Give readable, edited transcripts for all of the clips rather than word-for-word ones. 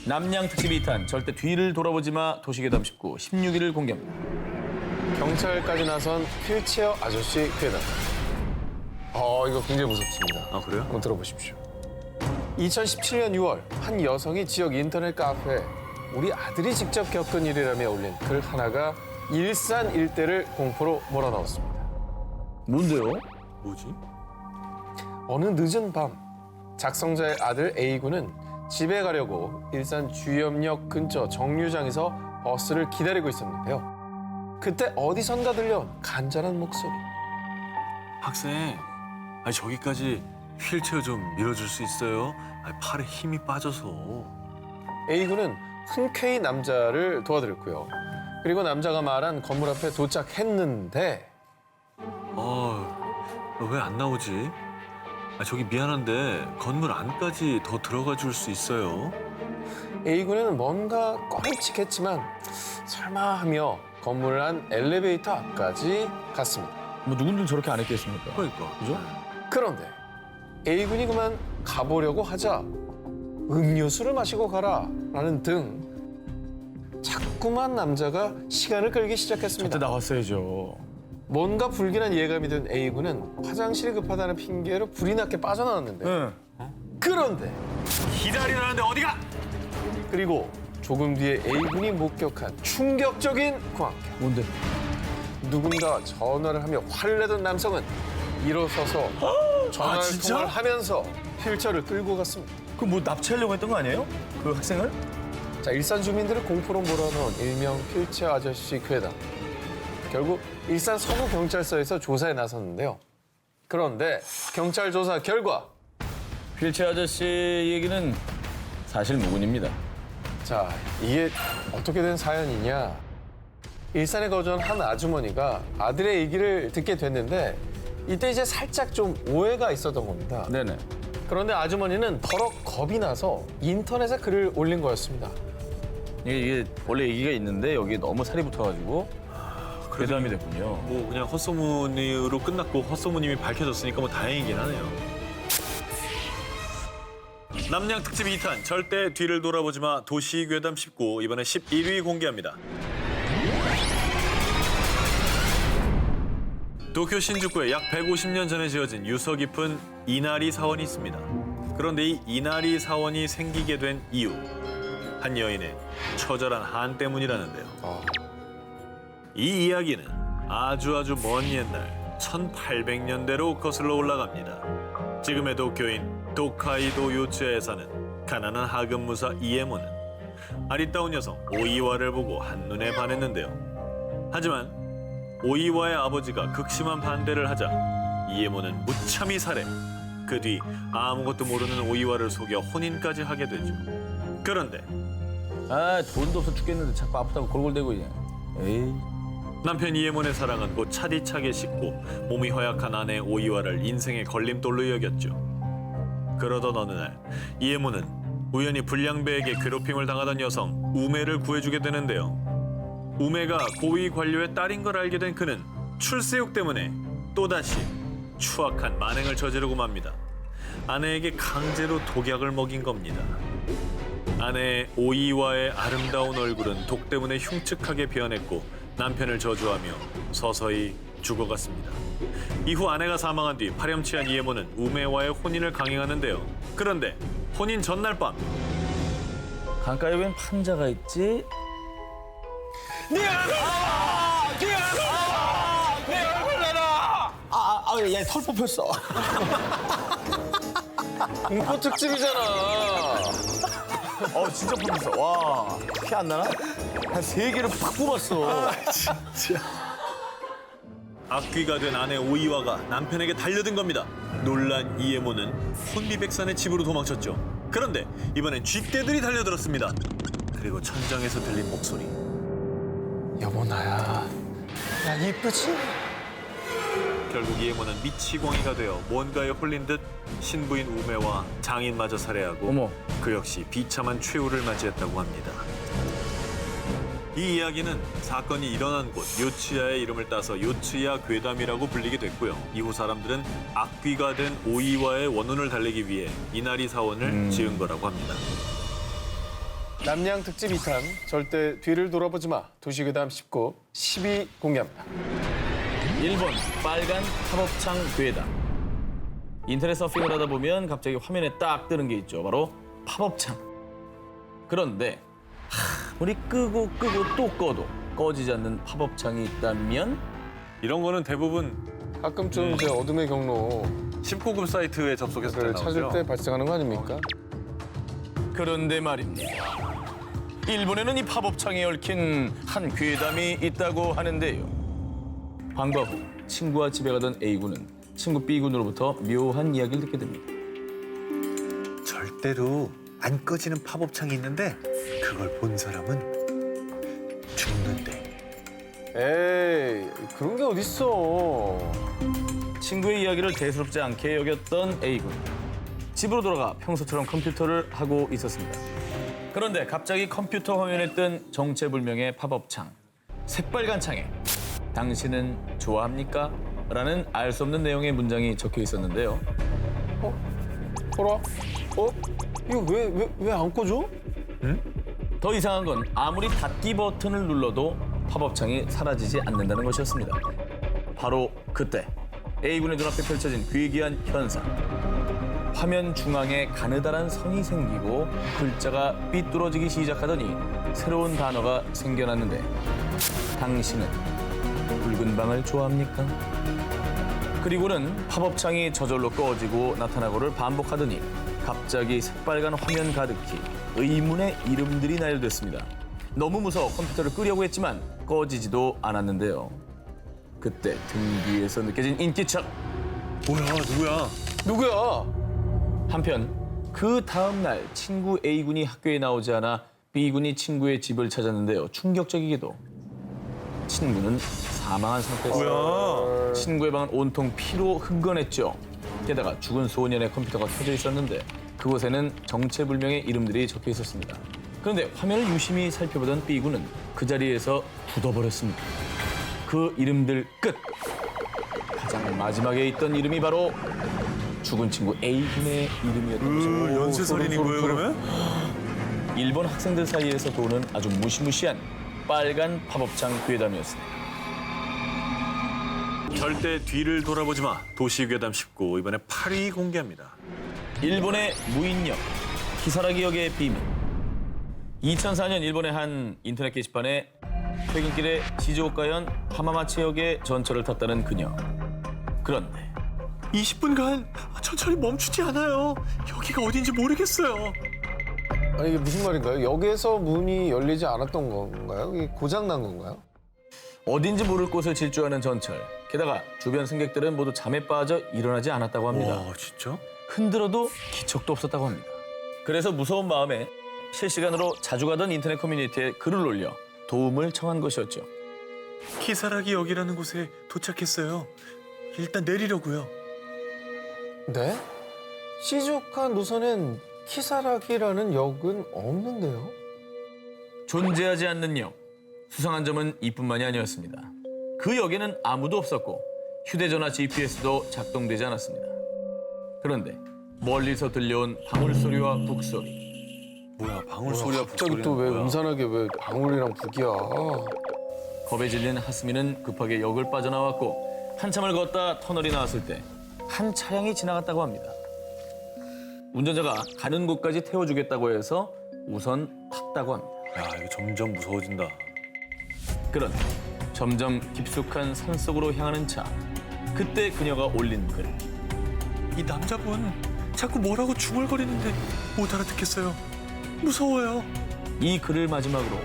남양 특집 2탄 절대 뒤를 돌아보지 마 도시괴담 19 16일을 공개합니다. 경찰까지 나선 휠체어 아저씨 괴담. 이거 굉장히 무섭습니다. 아, 그래요? 한번 들어보십시오. 2017년 6월 한 여성이 지역 인터넷 카페에 우리 아들이 직접 겪은 일이라며 올린 글 하나가 일산 일대를 공포로 몰아넣었습니다. 뭔데요? 뭐지? 어느 늦은 밤 작성자의 아들 A군은 집에 가려고 일산 주염역 근처 정류장에서 버스를 기다리고 있었는데요. 그때 어디선가 들려온 간절한 목소리. 학생, 아니 저기까지 휠체어 좀 밀어줄 수 있어요? 아니, 팔에 힘이 빠져서. A군은 흔쾌히 남자를 도와드렸고요. 그리고 남자가 말한 건물 앞에 도착했는데 왜 안 나오지? 저기 미안한데 건물 안까지 더 들어가 줄 수 있어요? A군은 뭔가 꺼림칙했지만 설마 하며 건물 안 엘리베이터 앞까지 갔습니다. 뭐 누군들 저렇게 안 했겠습니까? 그러니까. 그죠? 그런데 A군이 그만 가보려고 하자 음료수를 마시고 가라라는 등 자꾸만 남자가 시간을 끌기 시작했습니다. 그때 나왔어야죠. 뭔가 불길한 예감이 든 A군은 화장실이 급하다는 핑계로 불이 나게 빠져나왔는데 응. 그런데 기다리라는데 어디가? 그리고 조금 뒤에 A군이 목격한 충격적인 광경. 뭔데? 누군가 전화를 하며 화를 내던 남성은 일어서서 전화를 진짜? 통화를 하면서 휠체어를 끌고 갔습니다. 그 뭐 납치하려고 했던 거 아니에요? 그 학생을? 자, 일산 주민들을 공포로 몰아넣은 일명 휠체어 아저씨 괴담. 결국 일산 서부경찰서에서 조사에 나섰는데요. 그런데 경찰 조사 결과 휠체어 아저씨 얘기는 사실 무근입니다. 자, 이게 어떻게 된 사연이냐. 일산에 거주한 한 아주머니가 아들의 얘기를 듣게 됐는데 이때 이제 살짝 좀 오해가 있었던 겁니다. 네네. 그런데 아주머니는 더러 겁이 나서 인터넷에 글을 올린 거였습니다. 이게 원래 얘기가 있는데 여기에 너무 살이 붙어가지고 괴담이 됐군요. 뭐 그냥 헛소문으로 끝났고 헛소문임이 밝혀졌으니까 뭐 다행이긴 하네요. 남양 특집 2탄 절대 뒤를 돌아보지 마 도시 괴담 19 이번에 11위 공개합니다. 도쿄 신주쿠에 약 150년 전에 지어진 유서 깊은 이나리 사원이 있습니다. 그런데 이 이나리 사원이 생기게 된 이유, 한 여인의 처절한 한 때문이라는데요. 이 이야기는 아주 먼 옛날 1800년대로 거슬러 올라갑니다. 지금의 도쿄인 도카이도 요츠야에 사는 가난한 하급무사 이에모는 아리따운 여성 오이와를 보고 한눈에 반했는데요. 하지만 오이와의 아버지가 극심한 반대를 하자 이에모는 무참히 살해, 그 뒤 아무것도 모르는 오이와를 속여 혼인까지 하게 되죠. 그런데 아 돈도 없어 죽겠는데 자꾸 아프다고 골골대고 그냥. 에이. 남편 이에몬의 사랑은 곧 차디차게 식고 몸이 허약한 아내 오이와를 인생의 걸림돌로 여겼죠. 그러던 어느 날 이에몬은 우연히 불량배에게 괴롭힘을 당하던 여성 우메를 구해주게 되는데요. 우메가 고위 관료의 딸인 걸 알게 된 그는 출세욕 때문에 또다시 추악한 만행을 저지르고 맙니다. 아내에게 강제로 독약을 먹인 겁니다. 아내 오이와의 아름다운 얼굴은 독 때문에 흉측하게 변했고 남편을 저주하며 서서히 죽어갔습니다. 이후 아내가 사망한 뒤 파렴치한 이에모는 우메와의 혼인을 강행하는데요. 그런데 혼인 전날 밤 강가에 웬 판자가 있지? 네 얼굴 내놔! 얘 털 뽑혔어. 공포 특집이잖아. 진짜 뽑혔어. 와, 피 안 나나? 한 3개를 팍 뽑았어. 악귀가 된 아내 오이와가 남편에게 달려든 겁니다. 놀란 이에모는 혼비백산의 집으로 도망쳤죠. 그런데 이번엔 쥐떼들이 달려들었습니다. 그리고 천장에서 들린 목소리. 여보 나야. 나 이쁘지? 결국 이에모는 미치광이가 되어 뭔가에 홀린 듯 신부인 우메와 장인마저 살해하고 어머. 그 역시 비참한 최후를 맞이했다고 합니다. 이 이야기는 사건이 일어난 곳 요츠야의 이름을 따서 요츠야 괴담이라고 불리게 됐고요. 이후 사람들은 악귀가 된 오이와의 원혼을 달래기 위해 이나리 사원을 지은 거라고 합니다. 남양 특집 2탄 절대 뒤를 돌아보지 마. 도시괴담 19, 12 공개합니다. 일본 빨간 팝업창 괴담. 인터넷 서핑을 하다 보면 갑자기 화면에 딱 뜨는 게 있죠. 바로 팝업창. 그런데 아무리 끄고 또 꺼도 꺼지지 않는 팝업창이 있다면 이런 거는 대부분 가끔쯤 이제 어둠의 경로 19금 사이트에 접속했을 때 를 나오죠. 찾을 때 발생하는 거 아닙니까? 그런데 말입니다. 일본에는 이 팝업창에 얽힌 한 괴담이 있다고 하는데요. 방과 후 친구와 집에 가던 A군은 친구 B군으로부터 묘한 이야기를 듣게 됩니다. 절대로 안 꺼지는 팝업창이 있는데 그걸 본 사람은 죽는데. 에이, 그런 게 어딨어. 친구의 이야기를 대수롭지 않게 여겼던 A군. 집으로 돌아가 평소처럼 컴퓨터를 하고 있었습니다. 그런데 갑자기 컴퓨터 화면에 뜬 정체불명의 팝업창. 새빨간 창에 당신은 좋아합니까? 라는 알 수 없는 내용의 문장이 적혀 있었는데요. 보라? 이거 왜 안 꺼져? 더 이상한 건 아무리 닫기 버튼을 눌러도 팝업창이 사라지지 않는다는 것이었습니다. 바로 그때 A군의 눈앞에 펼쳐진 괴기한 현상. 화면 중앙에 가느다란 선이 생기고 글자가 삐뚤어지기 시작하더니 새로운 단어가 생겨났는데 당신은 붉은 방을 좋아합니까? 그리고는 팝업창이 저절로 꺼지고 나타나고를 반복하더니 갑자기 새빨간 화면 가득히 의문의 이름들이 나열됐습니다. 너무 무서워 컴퓨터를 끄려고 했지만 꺼지지도 않았는데요. 그때 등 뒤에서 느껴진 인기척. 뭐야, 누구야? 누구야? 한편 그 다음 날 친구 A군이 학교에 나오지 않아 B군이 친구의 집을 찾았는데요. 충격적이게도 친구는 사망한 상태였어요. 친구의 방은 온통 피로 흥건했죠. 게다가 죽은 소년의 컴퓨터가 켜져 있었는데 그곳에는 정체불명의 이름들이 적혀 있었습니다. 그런데 화면을 유심히 살펴보던 B군은 그 자리에서 굳어버렸습니다. 그 이름들 끝! 가장 마지막에 있던 이름이 바로 죽은 친구 A군의 이름이었던 거죠. 연쇄살인인 거예요, 그러면? 일본 학생들 사이에서 도는 아주 무시무시한 빨간 팝업창 괴담이었습니다. 절대 뒤를 돌아보지 마. 도시괴담 19 이번에 8위 공개합니다. 일본의 무인역, 키사라기역의 비밀. 2004년 일본의 한 인터넷 게시판에 퇴근길에 시즈오카현 하마마치역의 전철을 탔다는 그녀. 그런데 20분간 천천히 멈추지 않아요. 여기가 어딘지 모르겠어요. 아니 이게 무슨 말인가요? 역에서 문이 열리지 않았던 건가요? 이게 고장 난 건가요? 어딘지 모를 곳을 질주하는 전철. 게다가 주변 승객들은 모두 잠에 빠져 일어나지 않았다고 합니다. 와, 진짜? 흔들어도 기척도 없었다고 합니다. 그래서 무서운 마음에 실시간으로 자주 가던 인터넷 커뮤니티에 글을 올려 도움을 청한 것이었죠. 키사라기 역이라는 곳에 도착했어요. 일단 내리려고요. 네? 시즈오카 노선엔 키사라기라는 역은 없는데요? 존재하지 않는 역. 수상한 점은 이뿐만이 아니었습니다. 그 역에는 아무도 없었고 휴대전화 GPS도 작동되지 않았습니다. 그런데 멀리서 들려온 방울 소리와 북 소리. 뭐야, 방울 소리야, 갑자기 또 왜 음산하게 왜 방울이랑 북이야? 겁에 질린 하스미는 급하게 역을 빠져나왔고 한참을 걷다 터널이 나왔을 때 한 차량이 지나갔다고 합니다. 운전자가 가는 곳까지 태워주겠다고 해서 우선 탔다고 합니다. 야, 이거 점점 무서워진다. 그런데 점점 깊숙한 산속으로 향하는 차. 그때 그녀가 올린 글. 이 남자분 자꾸 뭐라고 중얼거리는데 못 알아듣겠어요. 무서워요. 이 글을 마지막으로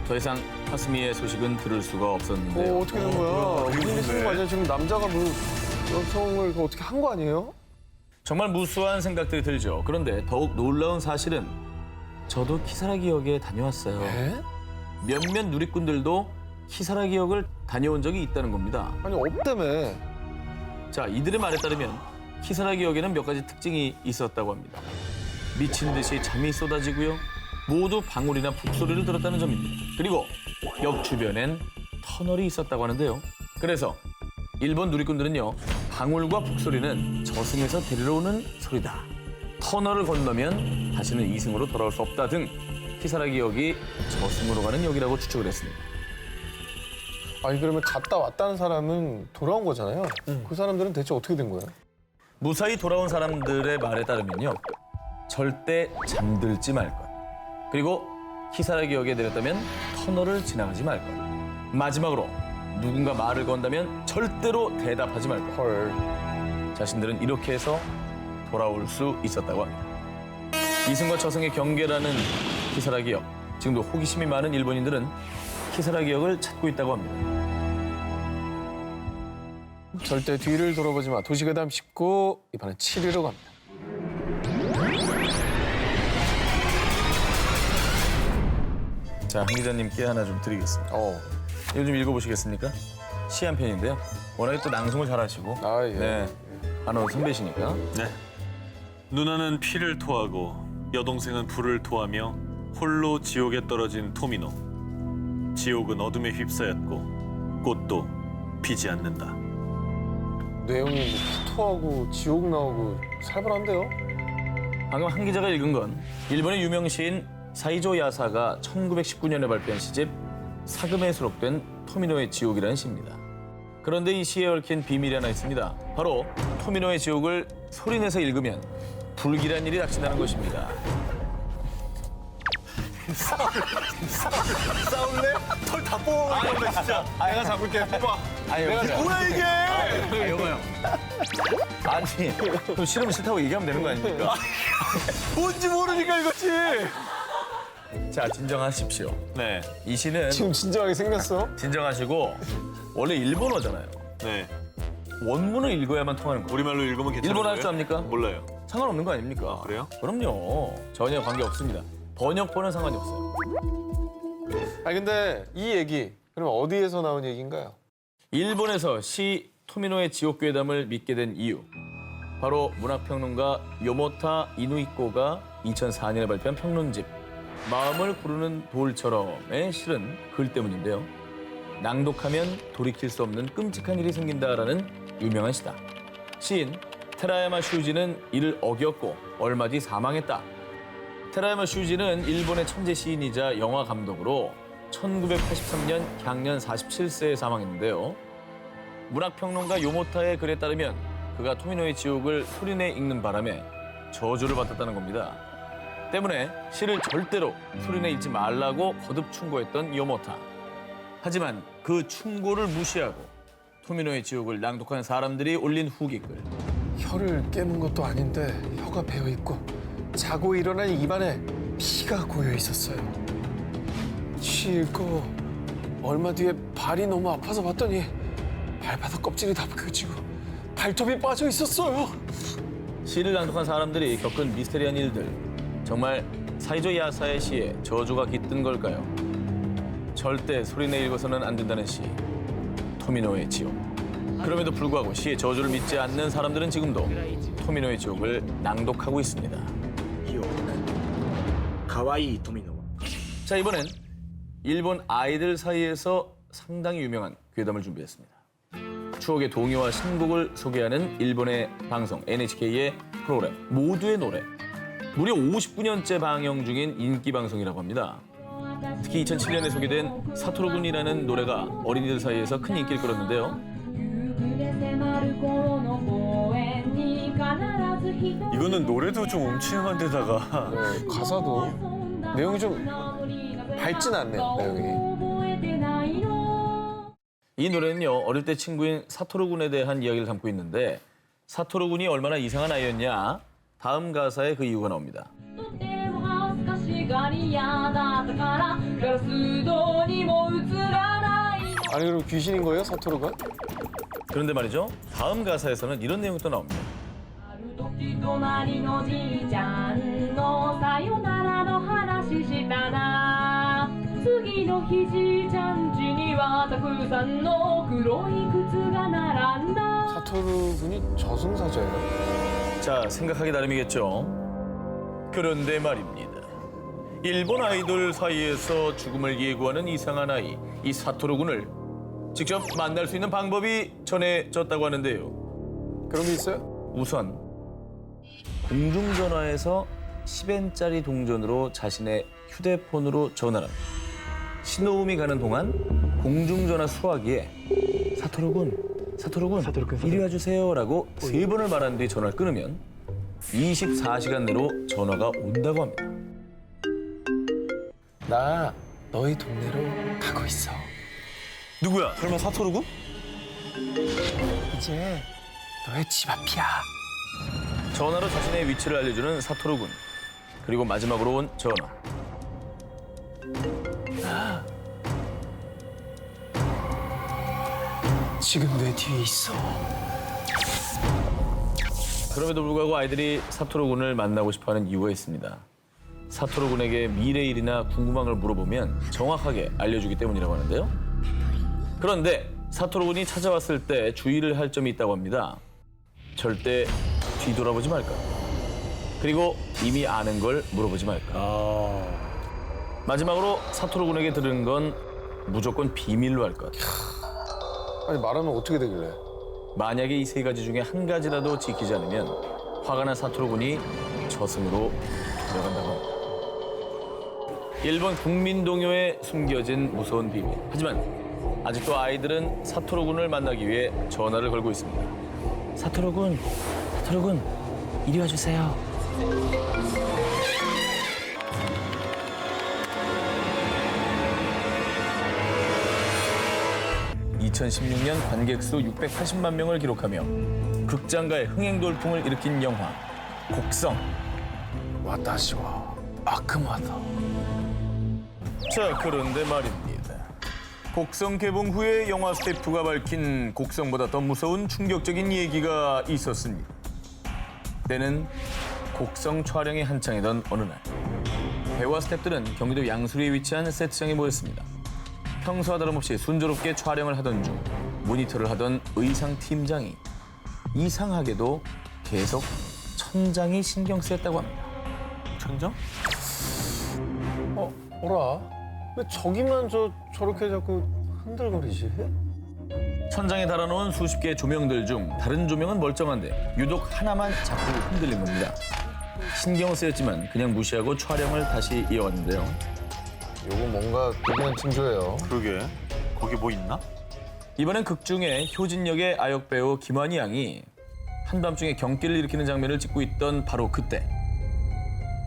더 이상 하스미의 소식은 들을 수가 없었는데요. 어떻게 된 거야? 무슨 일 있는 거 아니야? 지금 남자가 뭐 여성을 어떻게 한 거 아니에요? 정말 무수한 생각들이 들죠. 그런데 더욱 놀라운 사실은 저도 키사라기 역에 다녀왔어요. 에? 몇몇 누리꾼들도 키사라기 역을 다녀온 적이 있다는 겁니다. 아니 없다며. 자, 이들의 말에 따르면 키사라기 역에는 몇 가지 특징이 있었다고 합니다. 미친 듯이 잠이 쏟아지고요. 모두 방울이나 북소리를 들었다는 점입니다. 그리고 역 주변엔 터널이 있었다고 하는데요. 그래서 일본 누리꾼들은요. 방울과 북소리는 저승에서 데리러 오는 소리다. 터널을 건너면 다시는 이승으로 돌아올 수 없다 등 히사라기 역이 저승으로 가는 역이라고 추측을 했습니다. 아니 그러면 갔다 왔다는 사람은 돌아온 거잖아요. 그 사람들은 대체 어떻게 된 거예요? 무사히 돌아온 사람들의 말에 따르면요. 절대 잠들지 말 것. 그리고 히사라기 역에 내렸다면 터널을 지나가지 말 것. 마지막으로 누군가 말을 건다면 절대로 대답하지 말 것. 헐. 자신들은 이렇게 해서 돌아올 수 있었다고 합니다. 이승과 저승의 경계라는 히사라기 역. 지금도 호기심이 많은 일본인들은 히사라기 역을 찾고 있다고 합니다. 절대 뒤를 돌아보지 마. 도시괴담 19 이번엔 7위로 갑니다. 자, 한 기자님께 하나 좀 드리겠습니다. 이거 좀 읽어보시겠습니까? 시 한 편인데요. 워낙에 또 낭송을 잘하시고 아 예. 네, 아는 선배시니까. 네. 누나는 피를 토하고 여동생은 불을 토하며 홀로 지옥에 떨어진 토미노. 지옥은 어둠에 휩싸였고 꽃도 피지 않는다. 내용이 뭐 피토하고 지옥 나오고 살벌한데요? 방금 한 기자가 읽은 건 일본의 유명 시인 사이조 야사가 1919년에 발표한 시집 사금에 수록된 토미노의 지옥이라는 시입니다. 그런데 이 시에 얽힌 비밀이 하나 있습니다. 바로 토미노의 지옥을 소리내서 읽으면 불길한 일이 닥친다는 것입니다. 싸울래? 털 다 뽑아버린다 진짜. 내가 잡을게. 뽑아. 내가 뭐야 이게? 이거요. 아니, 그럼 싫으면 싫다고 얘기하면 되는 거 아닙니까? 뭔지 모르니까 이거지. 자, 진정하십시오. 네. 이 시는 지금 진정하게 생겼어? 진정하시고 원래 일본어잖아요. 네. 원문을 읽어야만 통하는 거예요. 우리말로 읽으면 괜찮은 일본어 할 거예요? 줄 압니까? 몰라요. 상관없는 거 아닙니까? 그래요? 그럼요. 전혀 관계 없습니다. 번역본은 상관이 없어요. 아니 근데 이 얘기 그럼 어디에서 나온 얘기인가요? 일본에서 시 토미노의 지옥괴담을 믿게 된 이유. 바로 문학평론가 요모타 이누이코가 2004년에 발표한 평론집 마음을 구르는 돌처럼의 실은 글 때문인데요. 낭독하면 돌이킬 수 없는 끔찍한 일이 생긴다라는 유명한 시다. 시인 테라야마 슈지는 이를 어겼고 얼마 뒤 사망했다. 테라야마 슈지는 일본의 천재 시인이자 영화 감독으로 1983년享년 47세에 사망했는데요. 문학평론가 요모타의 글에 따르면 그가 토미노의 지옥을 소리내 읽는 바람에 저주를 받았다는 겁니다. 때문에 시를 절대로 소리내 읽지 말라고 거듭 충고했던 요모타. 하지만 그 충고를 무시하고 토미노의 지옥을 낭독한 사람들이 올린 후기글. 혀를 깨문 것도 아닌데 혀가 베어 있고 자고 일어난 입안에 피가 고여 있었어요. 시 읽고 얼마 뒤에 발이 너무 아파서 봤더니 발바닥 껍질이 다 벗겨지고 발톱이 빠져 있었어요. 시를 낭독한 사람들이 겪은 미스테리한 일들. 정말 사이조 야사의 시에 저주가 깃든 걸까요? 절대 소리내 읽어서는 안 된다는 시. 토미노의 지옥. 그럼에도 불구하고 시의 저주를 믿지 않는 사람들은 지금도 토미노의 지옥을 낭독하고 있습니다. 가와이 토미노. 자, 이번엔 일본 아이들 사이에서 상당히 유명한 괴담을 준비했습니다. 추억의 동요와 신곡을 소개하는 일본의 방송 NHK의 프로그램 모두의 노래. 무려 59년째 방영 중인 인기 방송이라고 합니다. 특히 2007년에 소개된 사토루군이라는 노래가 어린이들 사이에서 큰 인기를 끌었는데요. 이거는 노래도 좀 음침한 데다가 네, 가사도 내용이 좀 밝진 않네요. 내용이. 이 노래는요, 어릴 때 친구인 사토루군에 대한 이야기를 담고 있는데 사토루군이 얼마나 이상한 아이였냐? 다음 가사에 그 이유가 나옵니다. 아니 그럼 귀신인 거예요, 사토루가? 그런데 말이죠, 다음 가사에서는 이런 내용이 또 나옵니다. 사토루군이 저승사자예요? 자, 생각하기 나름이겠죠. 그런데 말입니다. 일본 아이돌 사이에서 죽음을 예고하는 이상한 아이, 이 사토루군을 직접 만날 수 있는 방법이 전해졌다고 하는데요. 그런 게 있어요? 우선 공중전화에서 10엔짜리 동전으로 자신의 휴대폰으로 전화를 합니다. 신호음이 가는 동안 공중전화 수화기에 사토루군, 이리 와주세요라고 3번을 말한 뒤 전화를 끊으면 24시간 내로 전화가 온다고 합니다. 나 너희 동네로 가고 있어. 누구야? 설마 사토르군? 이제 너의 집 앞이야. 전화로 자신의 위치를 알려주는 사토루군. 그리고 마지막으로 온 전화. 지금 내 뒤에 있어. 그럼에도 불구하고 아이들이 사토루군을 만나고 싶어하는 이유가 있습니다. 사토루군에게 미래 일이나 궁금한 걸 물어보면 정확하게 알려주기 때문이라고 하는데요. 그런데 사토루군이 찾아왔을 때 주의를 할 점이 있다고 합니다. 절대 뒤돌아보지 말까. 그리고 이미 아는 걸 물어보지 말까. 마지막으로 사토루군에게 들은 건 무조건 비밀로 할 것. 아니 말하면 어떻게 되길래? 만약에 이 3가지 중에 한 가지라도 지키지 않으면 화가 난 사토루군이 저승으로 돌아간다고 합니다. 일본 국민동요에 숨겨진 무서운 비밀. 하지만 아직도 아이들은 사토루군을 만나기 위해 전화를 걸고 있습니다. 사토루군, 이리 와주세요. 2016년 관객 수 680만 명을 기록하며 극장가의 흥행 돌풍을 일으킨 영화 곡성. 와타시와 아크마다. 자, 그런데 말입니다. 곡성 개봉 후에 영화 스태프가 밝힌 곡성보다 더 무서운 충격적인 얘기가 있었습니다. 때는 곡성 촬영이 한창이던 어느 날, 배우와 스태프들은 경기도 양수리에 위치한 세트장에 모였습니다. 평소와 다름없이 순조롭게 촬영을 하던 중 모니터를 하던 의상 팀장이 이상하게도 계속 천장이 신경 쓰였다고 합니다. 천장? 어라? 왜 저기만 저렇게 자꾸 흔들거리지? 천장에 달아놓은 수십 개의 조명들 중 다른 조명은 멀쩡한데 유독 하나만 자꾸 흔들린 겁니다. 신경 쓰였지만 그냥 무시하고 촬영을 다시 이어갔는데요. 요거 뭔가 대단한 징조예요. 그러게. 거기 뭐 있나? 이번엔 극 중에 효진 역의 아역 배우 김환희 양이 한밤중에 경기를 일으키는 장면을 찍고 있던 바로 그때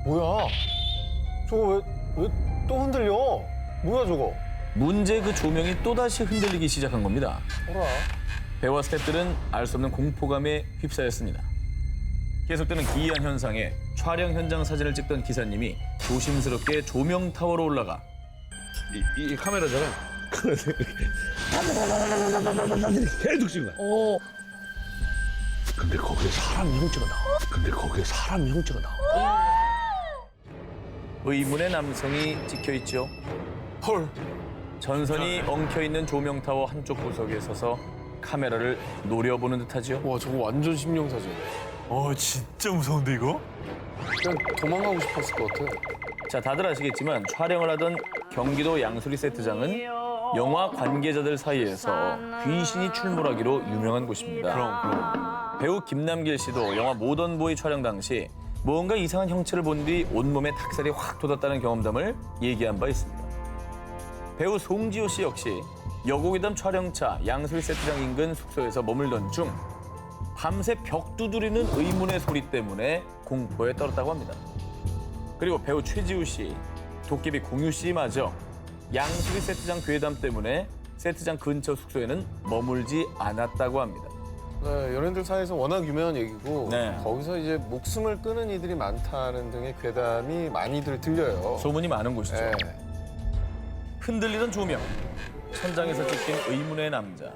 뭐야? 저거 왜 또 흔들려? 뭐야 저거? 문제 그 조명이 또다시 흔들리기 시작한 겁니다. 어라? 배우와 스태프들은 알 수 없는 공포감에 휩싸였습니다. 계속되는 기이한 현상에 촬영 현장 사진을 찍던 기사님이 조심스럽게 조명 타워로 올라가 이 카메라잖아. 계속 찍는 거야. 근데 거기에 사람 형체가 나와. 의문의 남성이 찍혀 있죠. 헐. 전선이 엉켜 있는 조명 타워 한쪽 구석에 서서 카메라를 노려보는 듯하지요. 와 저거 완전 심령사진. 진짜 무서운데 이거? 그냥 도망가고 싶었을 것 같아. 자, 다들 아시겠지만 촬영을 하던 경기도 양수리 세트장은 영화 관계자들 사이에서 귀신이 출몰하기로 유명한 곳입니다. 그럼. 배우 김남길 씨도 영화 모던보이 촬영 당시 뭔가 이상한 형체를 본 뒤 온몸에 닭살이 확 돋았다는 경험담을 얘기한 바 있습니다. 배우 송지효 씨 역시 여고괴담 촬영차 양수리 세트장 인근 숙소에서 머물던 중 밤새 벽 두드리는 의문의 소리 때문에 공포에 떨었다고 합니다. 그리고 배우 최지우 씨, 도깨비 공유 씨마저 양수리 세트장 괴담 때문에 세트장 근처 숙소에는 머물지 않았다고 합니다. 네, 연예인들 사이에서 워낙 유명한 얘기고 네. 거기서 이제 목숨을 끊은 이들이 많다는 등의 괴담이 많이들 들려요. 소문이 많은 곳이죠. 네. 흔들리던 조명, 천장에서 찍힌 의문의 남자.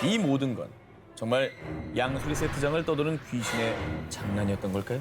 이 모든 건 정말 양수리 세트장을 떠도는 귀신의 장난이었던 걸까요?